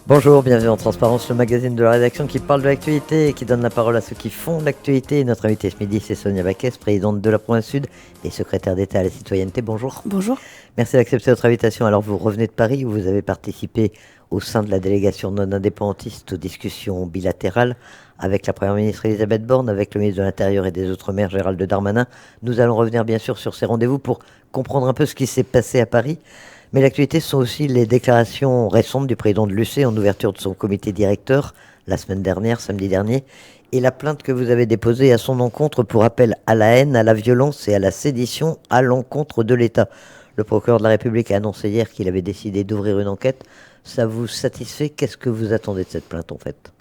Bonjour, bienvenue en Transparence, le magazine de la rédaction qui parle de l'actualité et qui donne la parole à ceux qui font l'actualité. Notre invitée ce midi, c'est Sonia Backès, présidente de la Province Sud et secrétaire d'État à la citoyenneté. Bonjour. Bonjour. Merci d'accepter notre invitation. Alors, vous revenez de Paris où vous avez participé au sein de la délégation non indépendantiste aux discussions bilatérales avec la Première ministre Elisabeth Borne, avec le ministre de l'Intérieur et des Outre-mer Gérald Darmanin. Nous allons revenir bien sûr sur ces rendez-vous pour comprendre un peu ce qui s'est passé à Paris. Mais l'actualité, ce sont aussi les déclarations récentes du président de l'UC en ouverture de son comité directeur la semaine dernière, samedi dernier, et la plainte que vous avez déposée à son encontre pour appel à la haine, à la violence et à la sédition à l'encontre de l'État. Le procureur de la République a annoncé hier qu'il avait décidé d'ouvrir une enquête. Ça vous satisfait? Qu'est-ce que vous attendez de cette plainte en fait?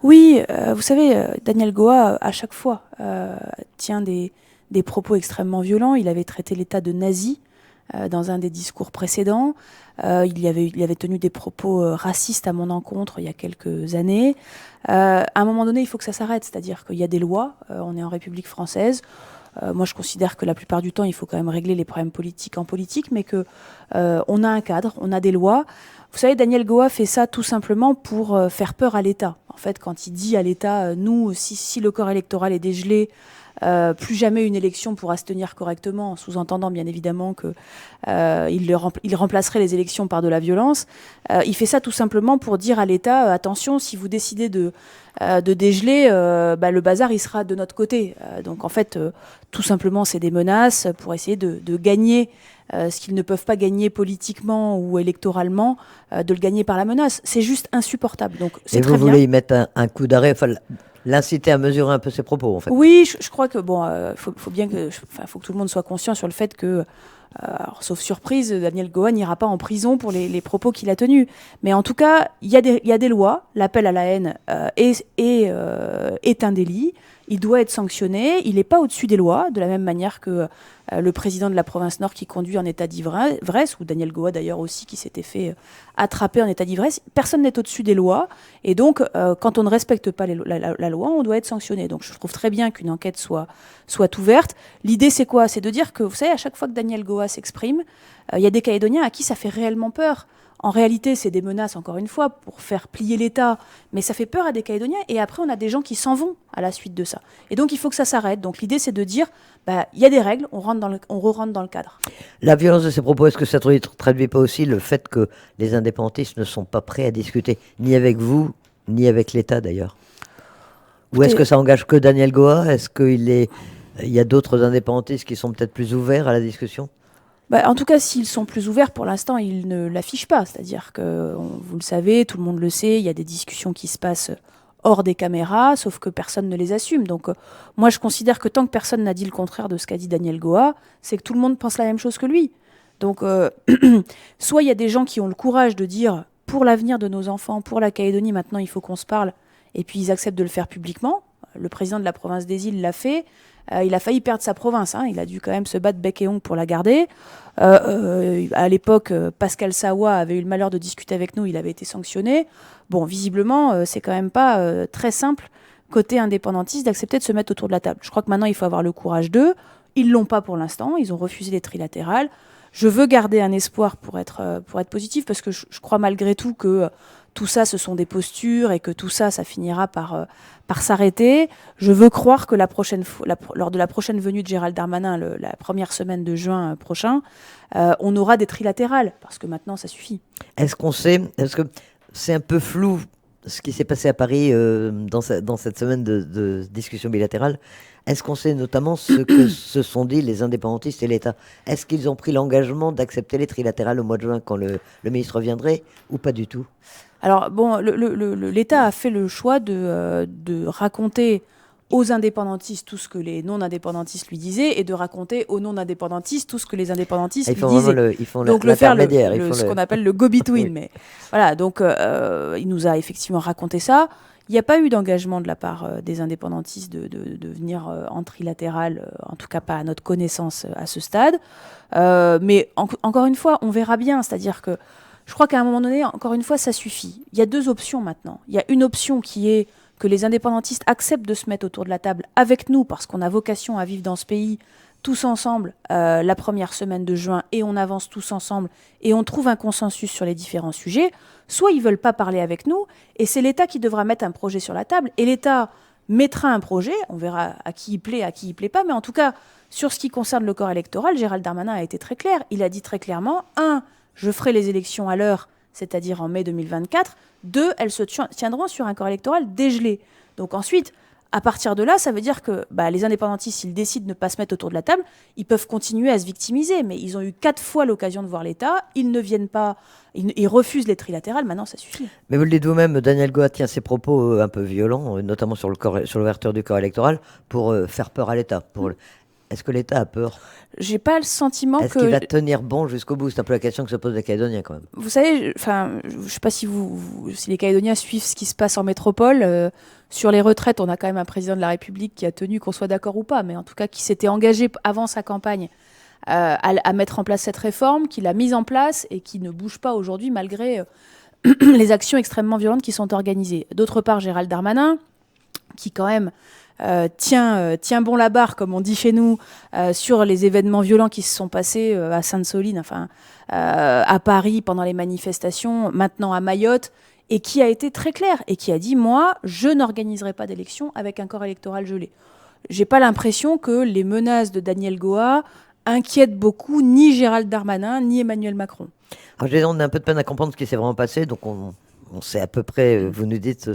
Oui, vous savez, Daniel Goa, à chaque fois, tient des propos extrêmement violents. Il avait traité l'État de nazi dans un des discours précédents. Il avait tenu des propos racistes à mon encontre il y a quelques années. À un moment donné, il faut que ça s'arrête, c'est-à-dire qu'il y a des lois, on est en République française. Moi, je considère que la plupart du temps, il faut quand même régler les problèmes politiques en politique, mais que on a un cadre, on a des lois. Vous savez, Daniel Goa fait ça tout simplement pour faire peur à l'État. En fait, quand il dit à l'État, nous, si le corps électoral est dégelé, plus jamais une élection pourra se tenir correctement, sous-entendant bien évidemment que il remplacerait les élections par de la violence. Il fait ça tout simplement pour dire à l'État, attention, si vous décidez de dégeler, le bazar il sera de notre côté. Donc en fait, tout simplement, c'est des menaces pour essayer de gagner ce qu'ils ne peuvent pas gagner politiquement ou électoralement, de le gagner par la menace. C'est juste insupportable. Donc c'est très bien. Et vous voulez y mettre un coup d'arrêt, enfin, l'inciter à mesurer un peu ses propos, en fait. Oui, je crois que faut bien que, faut que tout le monde soit conscient sur le fait que, alors, sauf surprise, Daniel Goa n'ira pas en prison pour les propos qu'il a tenus. Mais en tout cas, il y a des lois. L'appel à la haine est un délit. Il doit être sanctionné. Il n'est pas au-dessus des lois, de la même manière que le président de la province Nord qui conduit en état d'ivresse, ou Daniel Goa d'ailleurs aussi qui s'était fait attraper en état d'ivresse. Personne n'est au-dessus des lois. Et donc, quand on ne respecte pas la loi, on doit être sanctionné. Donc, je trouve très bien qu'une enquête soit ouverte. L'idée, c'est quoi? C'est de dire que, vous savez, à chaque fois que Daniel Goa s'exprime, il y a des Calédoniens à qui ça fait réellement peur. En réalité, c'est des menaces, encore une fois, pour faire plier l'État. Mais ça fait peur à des Calédoniens. Et après, on a des gens qui s'en vont à la suite de ça. Et donc, il faut que ça s'arrête. Donc, l'idée, c'est de dire, il y a des règles, on re-rentre dans le cadre. La violence de ces propos, est-ce que ça ne traduit pas aussi le fait que les indépendantistes ne sont pas prêts à discuter, ni avec vous, ni avec l'État d'ailleurs? Ou est-ce que ça engage que Daniel Goa? Est-ce qu'il y a d'autres indépendantistes qui sont peut-être plus ouverts à la discussion? En tout cas, s'ils sont plus ouverts, pour l'instant, ils ne l'affichent pas. C'est-à-dire que, vous le savez, tout le monde le sait, il y a des discussions qui se passent hors des caméras, sauf que personne ne les assume. Donc, moi, je considère que tant que personne n'a dit le contraire de ce qu'a dit Daniel Goa, c'est que tout le monde pense la même chose que lui. Donc, soit il y a des gens qui ont le courage de dire, pour l'avenir de nos enfants, pour la Calédonie, maintenant, il faut qu'on se parle, et puis ils acceptent de le faire publiquement. Le président de la province des îles l'a fait. Il a failli perdre sa province. Il a dû quand même se battre bec et ongle pour la garder. À l'époque, Pascal Sawa avait eu le malheur de discuter avec nous. Il avait été sanctionné. Bon, visiblement, c'est quand même pas très simple, côté indépendantiste, d'accepter de se mettre autour de la table. Je crois que maintenant, il faut avoir le courage d'eux. Ils l'ont pas pour l'instant. Ils ont refusé les trilatérales. Je veux garder un espoir pour être positif, parce que je crois malgré tout que tout ça, ce sont des postures et que tout ça, ça finira par s'arrêter. Je veux croire que lors de la prochaine venue de Gérald Darmanin, la première semaine de juin prochain, on aura des trilatérales, parce que maintenant, ça suffit. Est-ce que c'est un peu flou ce qui s'est passé à Paris dans cette semaine de discussion bilatérale? Est-ce qu'on sait notamment ce que se sont dit les indépendantistes et l'État? Est-ce qu'ils ont pris l'engagement d'accepter les trilatérales au mois de juin quand le ministre reviendrait, ou pas du tout? Alors, bon, l'État a fait le choix de raconter aux indépendantistes tout ce que les non-indépendantistes lui disaient, et de raconter aux non-indépendantistes tout ce que les indépendantistes lui disaient. Ils font donc l'intermédiaire. Ce qu'on appelle le go-between. Oui. Mais voilà, donc il nous a effectivement raconté ça. Il n'y a pas eu d'engagement de la part des indépendantistes de venir en trilatéral, en tout cas pas à notre connaissance à ce stade. Mais encore une fois, on verra bien. C'est-à-dire que je crois qu'à un moment donné, encore une fois, ça suffit. Il y a deux options maintenant. Il y a une option qui est que les indépendantistes acceptent de se mettre autour de la table avec nous, parce qu'on a vocation à vivre dans ce pays, tous ensemble la première semaine de juin et on avance tous ensemble et on trouve un consensus sur les différents sujets, soit ils ne veulent pas parler avec nous et c'est l'État qui devra mettre un projet sur la table et l'État mettra un projet, on verra à qui il plaît, à qui il plaît pas, mais en tout cas, sur ce qui concerne le corps électoral, Gérald Darmanin a été très clair. Il a dit très clairement, 1, je ferai les élections à l'heure, c'est-à-dire en mai 2024. 2, elles se tiendront sur un corps électoral dégelé. Donc ensuite, à partir de là, ça veut dire que les indépendantistes, s'ils décident de ne pas se mettre autour de la table, ils peuvent continuer à se victimiser. Mais ils ont eu 4 fois l'occasion de voir l'État. Ils ne viennent pas, ils refusent les trilatérales. Maintenant, ça suffit. Mais vous le dites vous-même, Daniel Goa tient ses propos un peu violents, notamment sur l'ouverture du corps électoral, pour faire peur à l'État. Est-ce que l'État a peur? J'ai pas le sentiment Est-ce qu'il va tenir bon jusqu'au bout? C'est un peu la question que se posent les Calédoniens quand même. Vous savez, je sais pas si si les Calédoniens suivent ce qui se passe en métropole. Sur les retraites, on a quand même un président de la République qui a tenu, qu'on soit d'accord ou pas, mais en tout cas qui s'était engagé avant sa campagne à mettre en place cette réforme, qui l'a mise en place et qui ne bouge pas aujourd'hui malgré les actions extrêmement violentes qui sont organisées. D'autre part, Gérald Darmanin, qui quand même tient bon la barre, comme on dit chez nous, sur les événements violents qui se sont passés à Sainte-Soline, à Paris pendant les manifestations, maintenant à Mayotte, et qui a été très clair, et qui a dit, moi, je n'organiserai pas d'élection avec un corps électoral gelé. J'ai pas l'impression que les menaces de Daniel Goa inquiètent beaucoup ni Gérald Darmanin, ni Emmanuel Macron. Alors, on a un peu de peine à comprendre ce qui s'est vraiment passé, donc on sait à peu près, vous nous dites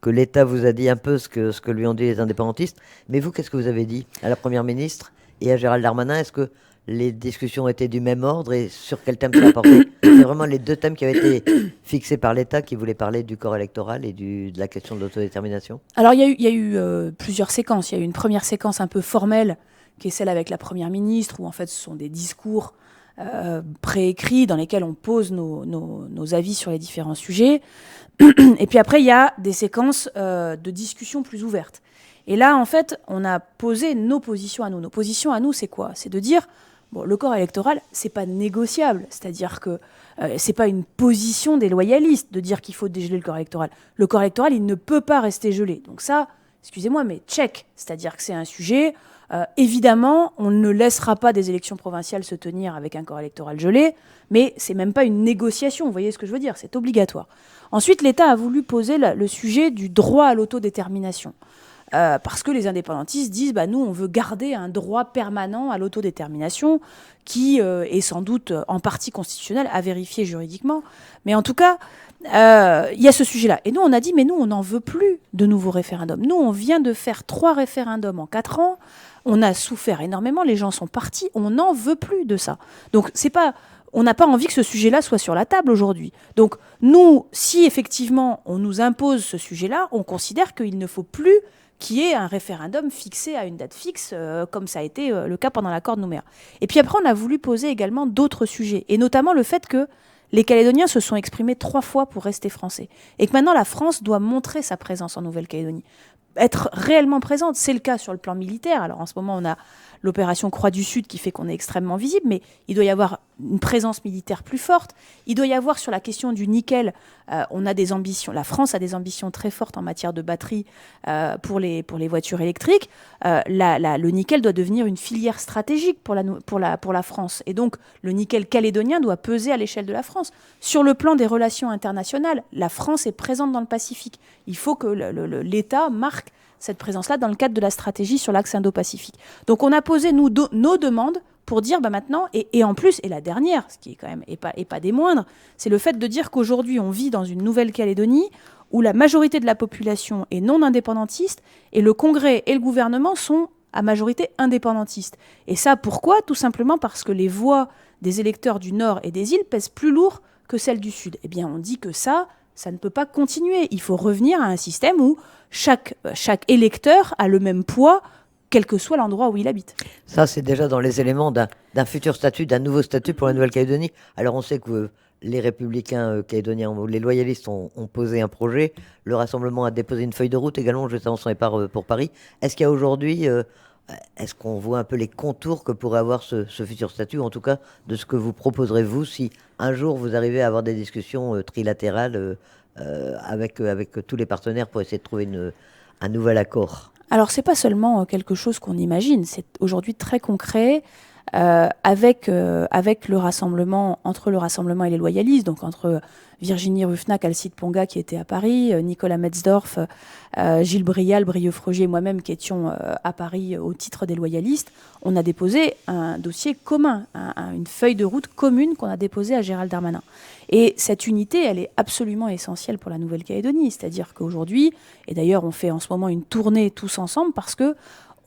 que l'État vous a dit un peu ce que lui ont dit les indépendantistes. Mais vous, qu'est-ce que vous avez dit à la Première ministre et à Gérald Darmanin? Est-ce que les discussions étaient du même ordre et sur quel thème ça a porté? C'est vraiment les deux thèmes qui avaient été fixés par l'État qui voulait parler du corps électoral et de la question de l'autodétermination? Alors, il y a eu plusieurs séquences. Il y a eu une première séquence un peu formelle, qui est celle avec la Première ministre, où en fait ce sont des discours préécrits dans lesquels on pose nos avis sur les différents sujets. Et puis après, il y a des séquences de discussions plus ouvertes. Et là, en fait, on a posé nos positions à nous. Nos positions à nous, c'est quoi? C'est de dire, bon, le corps électoral, c'est pas négociable. C'est-à-dire que c'est pas une position des loyalistes de dire qu'il faut dégeler le corps électoral. Le corps électoral, il ne peut pas rester gelé. Donc ça, excusez-moi, mais check. C'est-à-dire que c'est un sujet... évidemment, on ne laissera pas des élections provinciales se tenir avec un corps électoral gelé, mais c'est même pas une négociation, vous voyez ce que je veux dire, c'est obligatoire. Ensuite, l'État a voulu poser le sujet du droit à l'autodétermination. Parce que les indépendantistes disent, nous, on veut garder un droit permanent à l'autodétermination qui est sans doute en partie constitutionnel, à vérifier juridiquement. Mais en tout cas, il y a ce sujet-là. Et nous, on a dit, mais nous, on n'en veut plus de nouveaux référendums. Nous, on vient de faire 3 référendums en 4 ans. On a souffert énormément, les gens sont partis. On n'en veut plus de ça. Donc, on n'a pas envie que ce sujet-là soit sur la table aujourd'hui. Donc, nous, si effectivement on nous impose ce sujet-là, on considère qu'il ne faut plus qu'il y ait un référendum fixé à une date fixe, comme ça a été le cas pendant l'accord de Nouméa. Et puis après, on a voulu poser également d'autres sujets, et notamment le fait que les Calédoniens se sont exprimés 3 fois pour rester français, et que maintenant la France doit montrer sa présence en Nouvelle-Calédonie, être réellement présente. C'est le cas sur le plan militaire. Alors en ce moment, on a l'opération Croix du Sud qui fait qu'on est extrêmement visible, mais il doit y avoir une présence militaire plus forte. Il doit y avoir sur la question du nickel, on a des ambitions. La France a des ambitions très fortes en matière de batterie pour les voitures électriques. Le nickel doit devenir une filière stratégique pour la France. Et donc, le nickel calédonien doit peser à l'échelle de la France. Sur le plan des relations internationales, la France est présente dans le Pacifique. Il faut que l'État marque cette présence-là dans le cadre de la stratégie sur l'axe Indo-Pacifique. Donc on a posé nos demandes pour dire maintenant, et en plus, et la dernière, ce qui est quand même et pas des moindres, c'est le fait de dire qu'aujourd'hui on vit dans une Nouvelle-Calédonie où la majorité de la population est non indépendantiste et le Congrès et le gouvernement sont à majorité indépendantiste. Et ça, pourquoi? Tout simplement parce que les voix des électeurs du Nord et des îles pèsent plus lourd que celles du Sud. Eh bien, on dit que ça ne peut pas continuer. Il faut revenir à un système où chaque électeur a le même poids, quel que soit l'endroit où il habite. Ça, c'est déjà dans les éléments d'un futur statut, d'un nouveau statut pour la Nouvelle-Calédonie. Alors, on sait que les républicains calédoniens, les loyalistes ont posé un projet. Le Rassemblement a déposé une feuille de route également, juste avant son départ pour Paris. Est-ce qu'il y a aujourd'hui... est-ce qu'on voit un peu les contours que pourrait avoir ce futur statut, en tout cas de ce que vous proposerez vous, si un jour vous arrivez à avoir des discussions trilatérales avec tous les partenaires pour essayer de trouver un nouvel accord? Alors, c'est pas seulement quelque chose qu'on imagine, c'est aujourd'hui très concret. Avec le rassemblement, entre le rassemblement et les loyalistes, donc entre Virginie Ruffnac, Alcide Ponga qui était à Paris, Nicolas Metzdorf, Gilles Brial, Brieux-Frogier et moi-même qui étions à Paris au titre des loyalistes, on a déposé un dossier commun, une feuille de route commune qu'on a déposée à Gérald Darmanin. Et cette unité, elle est absolument essentielle pour la Nouvelle-Calédonie, c'est-à-dire qu'aujourd'hui, et d'ailleurs on fait en ce moment une tournée tous ensemble parce que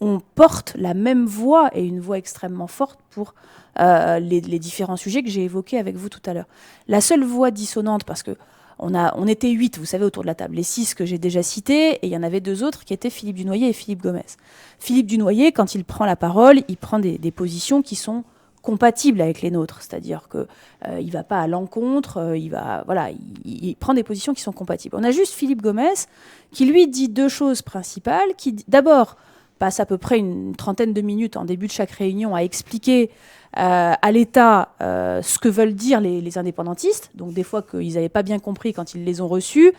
on porte la même voix et une voix extrêmement forte pour les différents sujets que j'ai évoqués avec vous tout à l'heure. La seule voix dissonante, parce que on était 8, vous savez, autour de la table, les 6 que j'ai déjà cités, et il y en avait 2 autres qui étaient Philippe Dunoyer et Philippe Gomès. Philippe Dunoyer, quand il prend la parole, il prend des positions qui sont compatibles avec les nôtres, c'est-à-dire que il va pas à l'encontre, il prend des positions qui sont compatibles. On a juste Philippe Gomès qui lui dit 2 choses principales, qui d'abord passe à peu près une trentaine de minutes en début de chaque réunion à expliquer à l'État ce que veulent dire les indépendantistes. Donc des fois qu'ils n'avaient pas bien compris quand ils les ont reçus,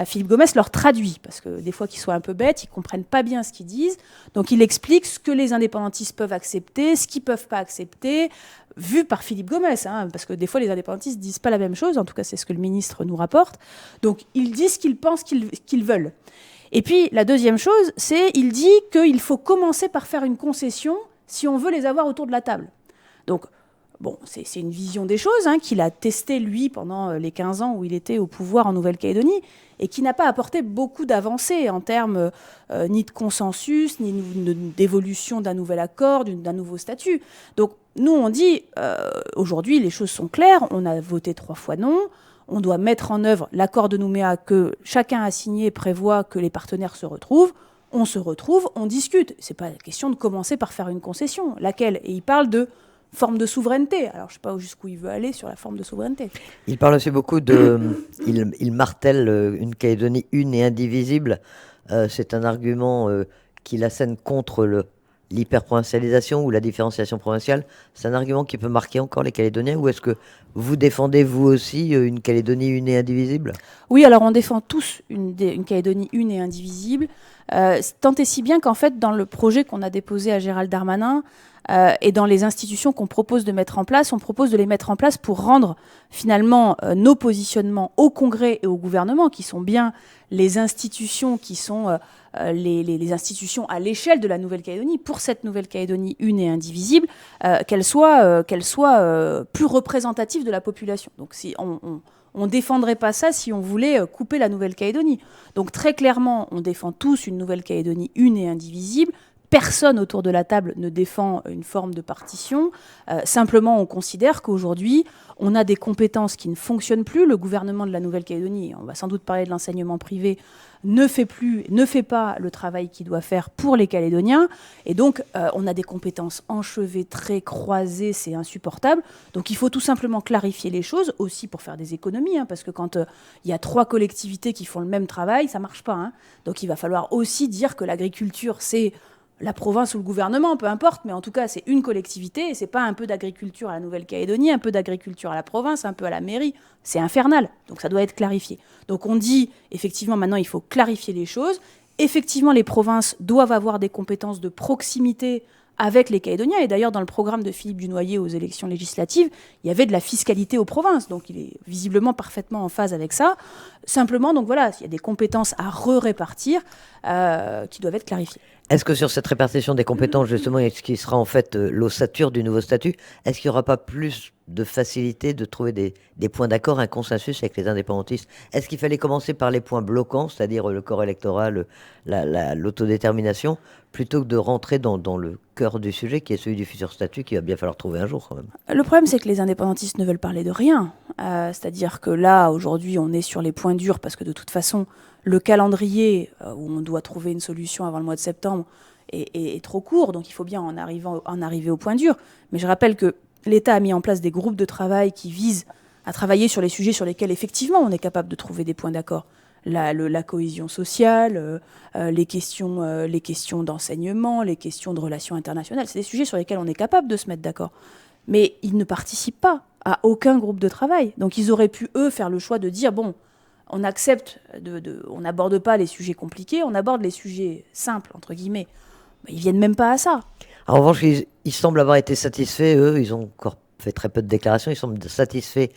Philippe Gomès leur traduit, parce que des fois qu'ils soient un peu bêtes, ils ne comprennent pas bien ce qu'ils disent. Donc il explique ce que les indépendantistes peuvent accepter, ce qu'ils ne peuvent pas accepter, vu par Philippe Gomès, parce que des fois les indépendantistes ne disent pas la même chose, en tout cas c'est ce que le ministre nous rapporte. Donc ils disent ce qu'ils pensent qu'ils veulent. Et puis, la deuxième chose, c'est il dit qu'il faut commencer par faire une concession si on veut les avoir autour de la table. Donc, bon, c'est une vision des choses qu'il a testée, lui, pendant les 15 ans où il était au pouvoir en Nouvelle-Calédonie, et qui n'a pas apporté beaucoup d'avancées en termes ni de consensus, ni d'évolution d'un nouvel accord, d'un nouveau statut. Donc, nous, on dit, aujourd'hui, les choses sont claires, on a voté 3 fois non. On doit mettre en œuvre l'accord de Nouméa que chacun a signé, prévoit que les partenaires se retrouvent. On se retrouve, on discute. C'est pas la question de commencer par faire une concession. Laquelle ? Et il parle de forme de souveraineté. Alors, je ne sais pas jusqu'où il veut aller sur la forme de souveraineté. Il parle aussi beaucoup de... il martèle une Calédonie une et indivisible. C'est un argument qu'il assène contre l'hyperprovincialisation ou la différenciation provinciale. C'est un argument qui peut marquer encore les Calédoniens, ou est-ce que vous défendez vous aussi une Calédonie une et indivisible ? Oui, alors on défend tous une Calédonie une et indivisible, tant et si bien qu'en fait dans le projet qu'on a déposé à Gérald Darmanin et dans les institutions qu'on propose de mettre en place, on propose de les mettre en place pour rendre finalement nos positionnements au Congrès et au gouvernement, qui sont bien les institutions qui sont les institutions à l'échelle de la Nouvelle-Calédonie, pour cette Nouvelle-Calédonie une et indivisible, qu'elle soit plus représentative de la population. Donc si on ne défendrait pas ça si on voulait couper la Nouvelle-Calédonie. Donc très clairement, on défend tous une Nouvelle-Calédonie une et indivisible. Personne autour de la table ne défend une forme de partition. Simplement, on considère qu'aujourd'hui, on a des compétences qui ne fonctionnent plus. Le gouvernement de la Nouvelle-Calédonie, on va sans doute parler de l'enseignement privé, ne fait pas le travail qu'il doit faire pour les Calédoniens. Et donc, on a des compétences enchevêtrées, croisées, c'est insupportable. Donc, il faut tout simplement clarifier les choses, aussi pour faire des économies, parce que quand il y a 3 collectivités qui font le même travail, ça ne marche pas. Donc, il va falloir aussi dire que l'agriculture, c'est la province ou le gouvernement, peu importe, mais en tout cas, c'est une collectivité, et c'est pas un peu d'agriculture à la Nouvelle-Calédonie, un peu d'agriculture à la province, un peu à la mairie. C'est infernal, donc ça doit être clarifié. Donc on dit, effectivement, maintenant, il faut clarifier les choses. Effectivement, les provinces doivent avoir des compétences de proximité avec les Calédoniens, et d'ailleurs, dans le programme de Philippe Dunoyer aux élections législatives, il y avait de la fiscalité aux provinces, donc il est visiblement parfaitement en phase avec ça. Simplement, donc voilà, il y a des compétences à répartir qui doivent être clarifiées. Est-ce que sur cette répartition des compétences, justement, ce qui sera en fait l'ossature du nouveau statut, est-ce qu'il n'y aura pas plus de facilité de trouver des points d'accord, un consensus avec les indépendantistes ? Est-ce qu'il fallait commencer par les points bloquants, c'est-à-dire le corps électoral, l'autodétermination, plutôt que de rentrer dans le cœur du sujet, qui est celui du futur statut, qu'il va bien falloir trouver un jour quand même ? Le problème, c'est que les indépendantistes ne veulent parler de rien. C'est-à-dire que là, aujourd'hui, on est sur les points durs, parce que de toute façon, le calendrier où on doit trouver une solution avant le mois de septembre est trop court, donc il faut bien en arriver au point dur. Mais je rappelle que l'État a mis en place des groupes de travail qui visent à travailler sur les sujets sur lesquels, effectivement, on est capable de trouver des points d'accord. La cohésion sociale, les questions d'enseignement, les questions de relations internationales, c'est des sujets sur lesquels on est capable de se mettre d'accord. Mais ils ne participent pas à aucun groupe de travail. Donc ils auraient pu, eux, faire le choix de dire, bon, on accepte, on n'aborde pas les sujets compliqués, on aborde les sujets simples, entre guillemets. Ils viennent même pas à ça. En revanche, ils semblent avoir été satisfaits, eux, ils ont encore fait très peu de déclarations, ils semblent satisfaits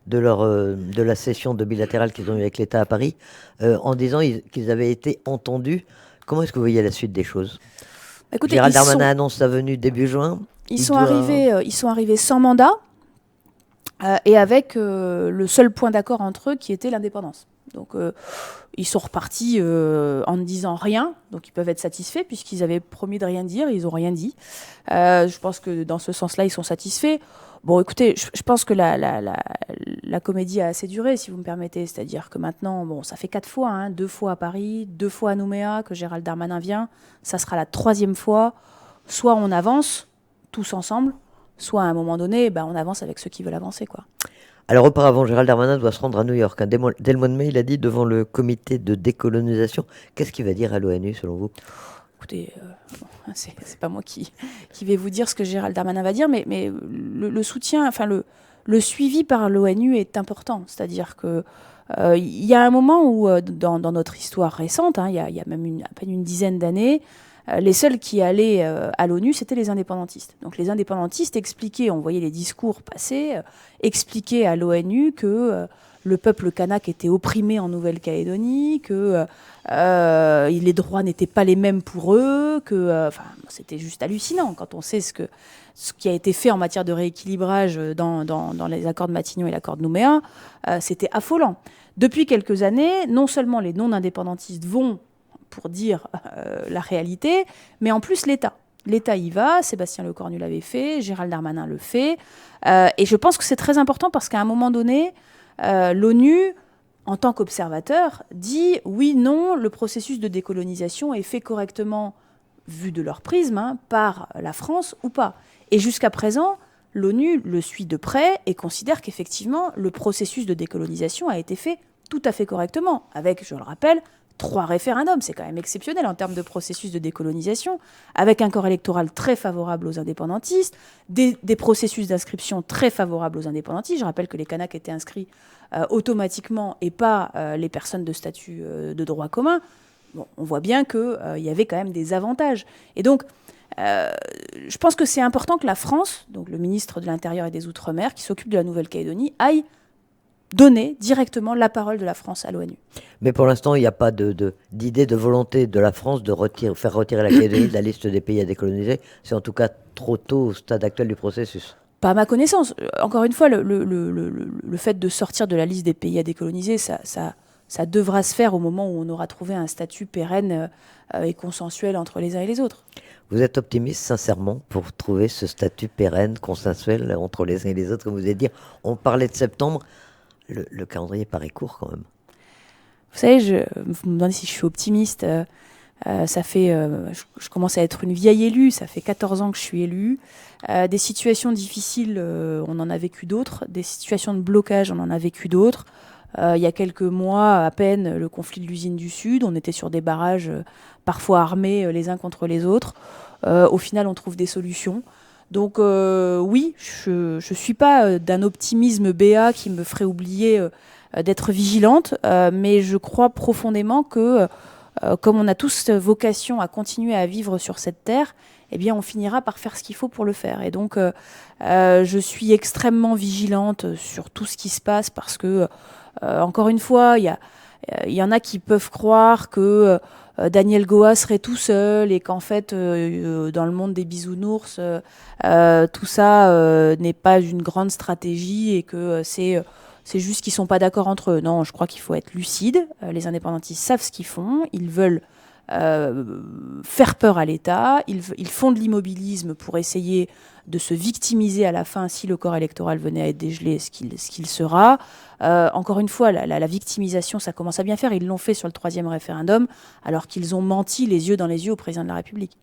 de la session de bilatérale qu'ils ont eue avec l'État à Paris, en disant qu'ils avaient été entendus. Comment est-ce que vous voyez la suite des choses? Écoutez, Gérald Darmanin annonce sa venue début juin. Ils sont arrivés sans mandat et avec le seul point d'accord entre eux qui était l'indépendance. Donc ils sont repartis en ne disant rien, donc ils peuvent être satisfaits puisqu'ils avaient promis de rien dire, ils n'ont rien dit. Je pense que dans ce sens-là, ils sont satisfaits. Bon, écoutez, je pense que la comédie a assez duré, si vous me permettez. C'est-à-dire que maintenant, bon, ça fait 4 fois, hein, 2 fois à Paris, 2 fois à Nouméa, que Gérald Darmanin vient. Ça sera la 3e fois. Soit on avance tous ensemble, soit à un moment donné, on avance avec ceux qui veulent avancer, quoi. Alors auparavant, Gérald Darmanin doit se rendre à New York. Dès le mois de mai, il a dit devant le comité de décolonisation. Qu'est-ce qu'il va dire à l'ONU, selon vous? Écoutez, c'est pas moi qui vais vous dire ce que Gérald Darmanin va dire, mais le soutien, enfin le suivi par l'ONU est important. C'est-à-dire que il y a un moment où, dans notre histoire récente, hein, il y a même à peine une dizaine d'années, les seuls qui allaient à l'ONU, c'était les indépendantistes. Donc les indépendantistes expliquaient, on voyait les discours passer, expliquaient à l'ONU que le peuple kanak était opprimé en Nouvelle-Calédonie, que les droits n'étaient pas les mêmes pour eux, que c'était juste hallucinant quand on sait ce qui a été fait en matière de rééquilibrage dans les accords de Matignon et l'accord de Nouméa, c'était affolant. Depuis quelques années, non seulement les non-indépendantistes vont pour dire la réalité, mais en plus l'État. L'État y va, Sébastien Lecornu l'avait fait, Gérald Darmanin le fait, et je pense que c'est très important parce qu'à un moment donné, l'ONU, en tant qu'observateur, dit oui, non, le processus de décolonisation est fait correctement, vu de leur prisme, par la France ou pas. Et jusqu'à présent, l'ONU le suit de près et considère qu'effectivement, le processus de décolonisation a été fait tout à fait correctement, avec, je le rappelle, 3 référendums, c'est quand même exceptionnel en termes de processus de décolonisation, avec un corps électoral très favorable aux indépendantistes, des processus d'inscription très favorables aux indépendantistes. Je rappelle que les Kanaks étaient inscrits automatiquement et pas les personnes de statut de droit commun. Bon, on voit bien qu'il y avait quand même des avantages. Et donc, je pense que c'est important que la France, donc le ministre de l'Intérieur et des Outre-mer, qui s'occupe de la Nouvelle-Calédonie, aille donner directement la parole de la France à l'ONU. Mais pour l'instant, il n'y a pas d'idée, de volonté de la France de faire retirer la Calédonie de la liste des pays à décoloniser. C'est en tout cas trop tôt au stade actuel du processus. Pas à ma connaissance. Encore une fois, le fait de sortir de la liste des pays à décoloniser, ça devra se faire au moment où on aura trouvé un statut pérenne et consensuel entre les uns et les autres. Vous êtes optimiste, sincèrement, pour trouver ce statut pérenne, consensuel entre les uns et les autres, comme vous allez dire. On parlait de septembre. Le calendrier paraît court quand même. Vous savez, vous me demandez si je suis optimiste. Ça fait, je commence à être une vieille élue, ça fait 14 ans que je suis élue. Des situations difficiles, on en a vécu d'autres. Des situations de blocage, on en a vécu d'autres. Il y a quelques mois à peine, le conflit de l'usine du Sud, on était sur des barrages parfois armés les uns contre les autres. Au final, on trouve des solutions. Donc oui, je ne suis pas d'un optimisme béat qui me ferait oublier d'être vigilante, mais je crois profondément que comme on a tous vocation à continuer à vivre sur cette terre, eh bien on finira par faire ce qu'il faut pour le faire. Et donc je suis extrêmement vigilante sur tout ce qui se passe parce que, encore une fois, il y en a qui peuvent croire que Daniel Goa serait tout seul et qu'en fait, dans le monde des bisounours, tout ça n'est pas une grande stratégie et que c'est juste qu'ils ne sont pas d'accord entre eux. Non, je crois qu'il faut être lucide. Les indépendantistes savent ce qu'ils font. Ils veulent faire peur à l'État. Ils font de l'immobilisme pour essayer de se victimiser à la fin si le corps électoral venait à être dégelé, ce qu'il sera. Encore une fois, la victimisation, ça commence à bien faire. Ils l'ont fait sur le 3e référendum, alors qu'ils ont menti les yeux dans les yeux au président de la République.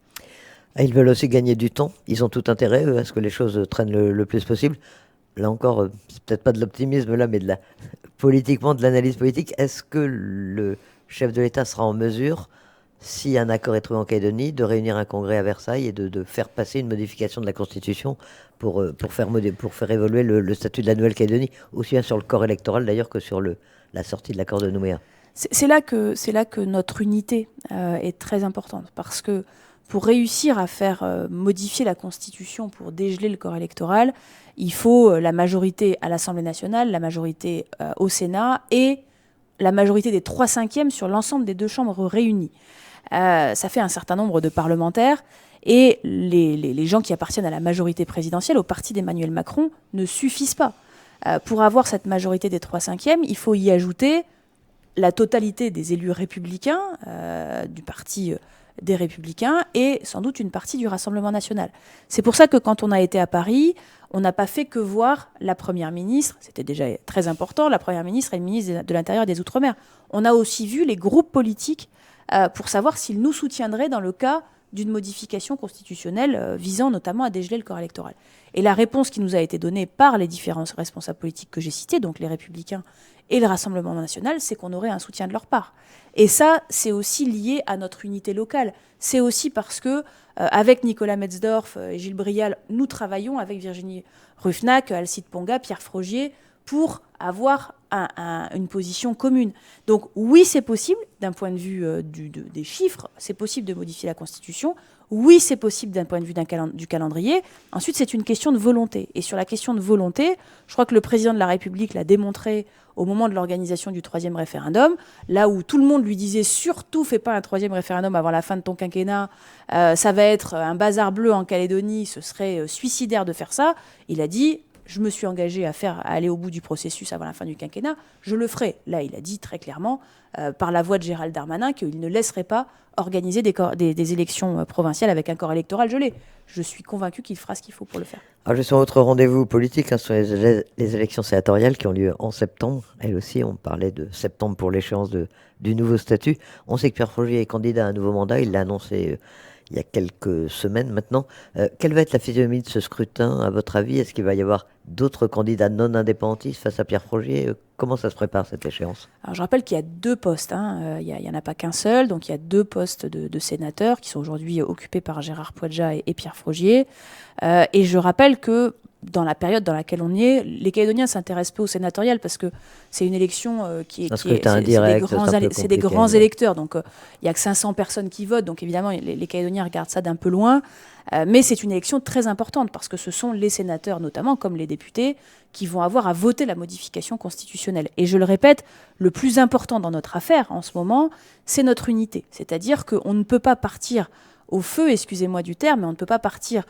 Ils veulent aussi gagner du temps. Ils ont tout intérêt à ce que les choses traînent le plus possible. Là encore, c'est peut-être pas de l'optimisme là, mais politiquement, de l'analyse politique. Est-ce que le chef de l'État sera en mesure si un accord est trouvé en Calédonie, de réunir un congrès à Versailles et de faire passer une modification de la Constitution pour faire évoluer le statut de la Nouvelle-Calédonie, aussi bien sur le corps électoral d'ailleurs que sur la sortie de l'accord de Nouméa. C'est là que notre unité est très importante, parce que pour réussir à faire modifier la Constitution, pour dégeler le corps électoral, il faut la majorité à l'Assemblée nationale, la majorité au Sénat et la majorité des 3/5 sur l'ensemble des deux chambres réunies. Ça fait un certain nombre de parlementaires, et les gens qui appartiennent à la majorité présidentielle, au parti d'Emmanuel Macron, ne suffisent pas. Pour avoir cette majorité des 3/5, il faut y ajouter la totalité des élus républicains du parti des Républicains et sans doute une partie du Rassemblement national. C'est pour ça que quand on a été à Paris, on n'a pas fait que voir la Première ministre, c'était déjà très important, la Première ministre et le ministre de l'Intérieur et des Outre-mer. On a aussi vu les groupes politiques pour savoir s'ils nous soutiendraient dans le cas d'une modification constitutionnelle visant notamment à dégeler le corps électoral. Et la réponse qui nous a été donnée par les différents responsables politiques que j'ai cités, donc les Républicains et le Rassemblement national, c'est qu'on aurait un soutien de leur part. Et ça, c'est aussi lié à notre unité locale. C'est aussi parce que, avec Nicolas Metzdorf et Gilles Brial, nous travaillons avec Virginie Ruffnac, Alcide Ponga, Pierre Frogier, pour avoir une position commune. Donc oui, c'est possible, d'un point de vue des chiffres, c'est possible de modifier la Constitution. Oui, c'est possible d'un point de vue du calendrier. Ensuite, c'est une question de volonté. Et sur la question de volonté, je crois que le président de la République l'a démontré au moment de l'organisation du 3e référendum, là où tout le monde lui disait « surtout, fais pas un 3e référendum avant la fin de ton quinquennat, ça va être un bazar bleu en Calédonie, ce serait suicidaire de faire ça », il a dit « je me suis engagé à aller au bout du processus avant la fin du quinquennat, je le ferai ». Là, il a dit très clairement, par la voix de Gérald Darmanin, qu'il ne laisserait pas organiser des élections provinciales avec un corps électoral gelé. Je suis convaincu qu'il fera ce qu'il faut pour le faire. Alors, je suis sur votre rendez-vous politique, sur les élections sénatoriales qui ont lieu en septembre. Elles aussi, on parlait de septembre pour l'échéance du nouveau statut. On sait que Pierre Frogier est candidat à un nouveau mandat. Il l'a annoncé il y a quelques semaines maintenant. Quelle va être la physionomie de ce scrutin, à votre avis? Est-ce qu'il va y avoir d'autres candidats non indépendantistes face à Pierre Frogier? Comment ça se prépare, cette échéance? Alors, je rappelle qu'il y a 2 postes. Il n'y en a pas qu'un seul. Donc, il y a 2 postes de sénateurs qui sont aujourd'hui occupés par Gérard Poadja et Pierre Frogier. Et je rappelle que dans la période dans laquelle on est, les Calédoniens s'intéressent peu au sénatorial parce que c'est une élection c'est des grands électeurs. Donc, il n'y a que 500 personnes qui votent. Donc, évidemment, les Calédoniens regardent ça d'un peu loin. Mais c'est une élection très importante parce que ce sont les sénateurs, notamment comme les députés, qui vont avoir à voter la modification constitutionnelle. Et je le répète, le plus important dans notre affaire en ce moment, c'est notre unité. C'est-à-dire qu'on ne peut pas partir au feu, excusez-moi du terme, mais on ne peut pas partir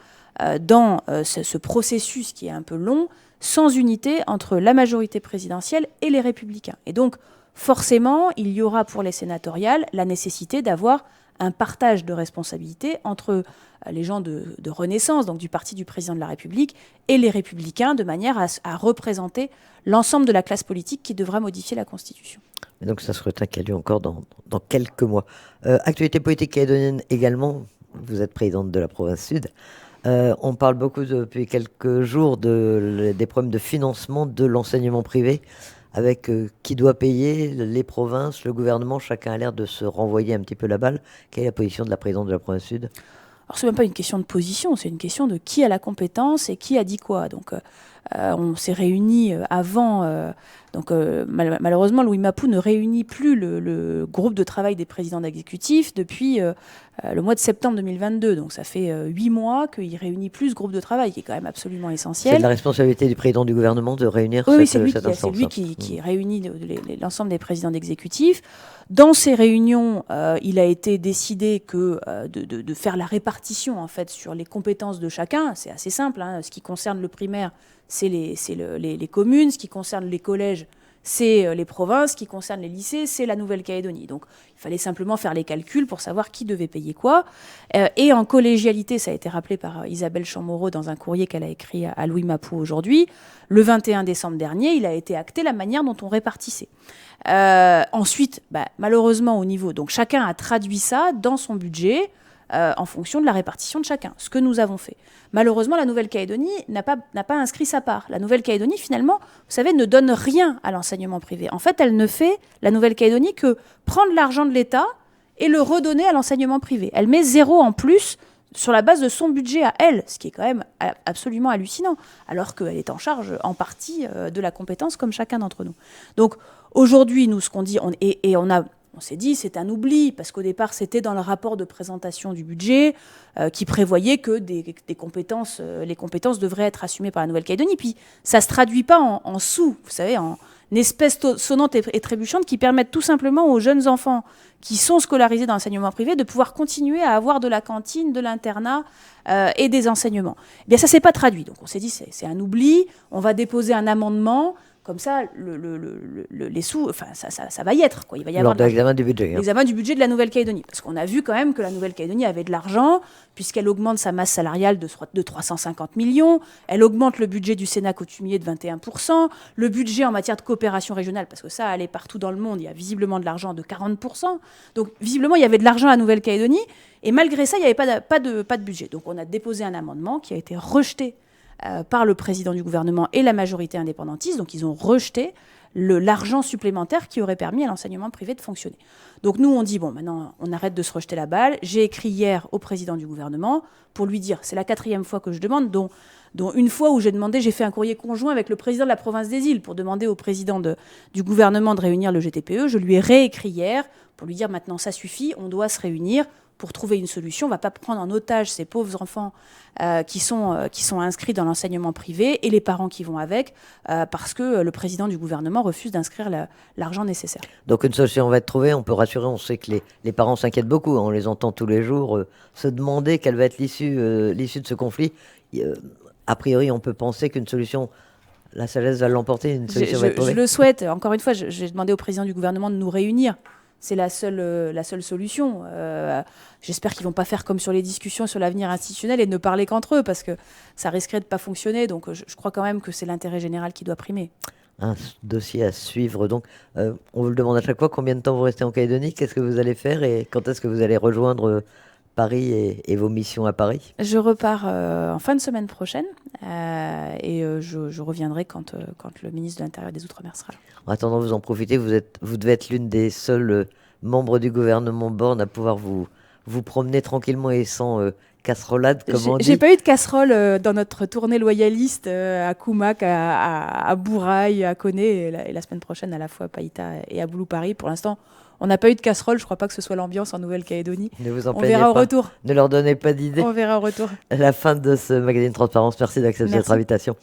dans ce processus qui est un peu long, sans unité entre la majorité présidentielle et les Républicains. Et donc, forcément, il y aura pour les sénatoriales la nécessité d'avoir un partage de responsabilités entre les gens de Renaissance, donc du parti du président de la République, et les Républicains, de manière à représenter l'ensemble de la classe politique qui devra modifier la Constitution. Et donc, ça scrutin qui a lieu encore dans quelques mois. Actualité politique calédonienne également, vous êtes présidente de la province Sud. On parle beaucoup depuis quelques jours des problèmes de financement de l'enseignement privé, avec qui doit payer, les provinces, le gouvernement, chacun a l'air de se renvoyer un petit peu la balle. Quelle est la position de la présidente de la province Sud? Alors, ce n'est même pas une question de position, c'est une question de qui a la compétence et qui a dit quoi. Donc, on s'est réunis avant. Malheureusement, Louis Mapou ne réunit plus le groupe de travail des présidents d'exécutif depuis le mois de septembre 2022. Donc, ça fait 8 mois qu'il ne réunit plus ce groupe de travail, qui est quand même absolument essentiel. C'est de la responsabilité du président du gouvernement de réunir cette instance. C'est lui qui réunit l'ensemble des présidents d'exécutif. Dans ces réunions, il a été décidé de faire la répartition en fait, sur les compétences de chacun. C'est assez simple. Ce qui concerne le primaire, c'est les communes. Ce qui concerne les collèges, c'est les provinces. Ce qui concerne les lycées, c'est la Nouvelle-Calédonie. Donc, il fallait simplement faire les calculs pour savoir qui devait payer quoi. Et en collégialité, ça a été rappelé par Isabelle Chamorro dans un courrier qu'elle a écrit à Louis Mapou aujourd'hui. Le 21 décembre dernier, il a été acté la manière dont on répartissait. Ensuite, malheureusement, au niveau... Donc, chacun a traduit ça dans son budget en fonction de la répartition de chacun, ce que nous avons fait. Malheureusement, la Nouvelle-Calédonie n'a pas inscrit sa part. La Nouvelle-Calédonie, finalement, vous savez, ne donne rien à l'enseignement privé. En fait, elle ne fait, la Nouvelle-Calédonie, que prendre l'argent de l'État et le redonner à l'enseignement privé. Elle met 0 en plus sur la base de son budget à elle, ce qui est quand même absolument hallucinant, alors qu'elle est en charge en partie de la compétence comme chacun d'entre nous. Donc aujourd'hui, nous, ce qu'on dit, on s'est dit c'est un oubli, parce qu'au départ, c'était dans le rapport de présentation du budget qui prévoyait que les compétences devraient être assumées par la Nouvelle-Calédonie. Puis ça ne se traduit pas en sous, vous savez, en espèces sonnantes et trébuchantes qui permettent tout simplement aux jeunes enfants qui sont scolarisés dans l'enseignement privé de pouvoir continuer à avoir de la cantine, de l'internat et des enseignements. Eh bien, ça ne s'est pas traduit. Donc on s'est dit c'est un oubli, on va déposer un amendement. Comme ça, les sous, enfin, ça va y être, quoi. Il va y avoir lors de l'examen du budget. L'examen du budget de la Nouvelle-Calédonie. Parce qu'on a vu quand même que la Nouvelle-Calédonie avait de l'argent, puisqu'elle augmente sa masse salariale de 350 millions, elle augmente le budget du Sénat coutumier de 21%, le budget en matière de coopération régionale, parce que ça, allait partout dans le monde, il y a visiblement de l'argent de 40%. Donc, visiblement, il y avait de l'argent à la Nouvelle-Calédonie, et malgré ça, il n'y avait pas de budget. Donc, on a déposé un amendement qui a été rejeté par le président du gouvernement et la majorité indépendantiste. Donc, ils ont rejeté l'argent supplémentaire qui aurait permis à l'enseignement privé de fonctionner. Donc, nous, on dit, bon, maintenant, on arrête de se rejeter la balle. J'ai écrit hier au président du gouvernement pour lui dire, c'est la 4e fois que je demande, dont une fois où j'ai fait un courrier conjoint avec le président de la province des îles pour demander au président du gouvernement de réunir le GTPE. Je lui ai réécrit hier pour lui dire, maintenant, ça suffit, on doit se réunir pour trouver une solution. On ne va pas prendre en otage ces pauvres enfants qui sont inscrits dans l'enseignement privé et les parents qui vont avec, parce que le président du gouvernement refuse d'inscrire l'argent nécessaire. Donc une solution va être trouvée, on peut rassurer, on sait que les parents s'inquiètent beaucoup, on les entend tous les jours se demander quelle va être l'issue de ce conflit. A priori, on peut penser qu'une solution, la sagesse va l'emporter, une solution va être trouvée. Je le souhaite. Encore une fois, j'ai demandé au président du gouvernement de nous réunir. C'est la seule solution. J'espère qu'ils ne vont pas faire comme sur les discussions sur l'avenir institutionnel et ne parler qu'entre eux, parce que ça risquerait de ne pas fonctionner. Donc je crois quand même que c'est l'intérêt général qui doit primer. Un dossier à suivre. Donc, on vous le demande à chaque fois, combien de temps vous restez en Calédonie? Qu'est-ce que vous allez faire et quand est-ce que vous allez rejoindre Paris et vos missions à Paris? Je repars en fin de semaine prochaine et je reviendrai quand le ministre de l'Intérieur et des Outre-mer sera là. En attendant, vous en profitez, vous devez être l'une des seules membres du gouvernement Borne à pouvoir vous promener tranquillement et sans casserolade, comme on dit. J'ai pas eu de casserole dans notre tournée loyaliste à Koumak, à Bourail, à Koné et la semaine prochaine à la fois à Païta et à Boulou-Paris. Pour l'instant, on n'a pas eu de casserole. Je crois pas que ce soit l'ambiance en Nouvelle-Calédonie. Ne vous en On verra au retour. Ne leur donnez pas d'idées. On verra au retour. La fin de ce magazine Transparence. Merci d'accepter notre invitation.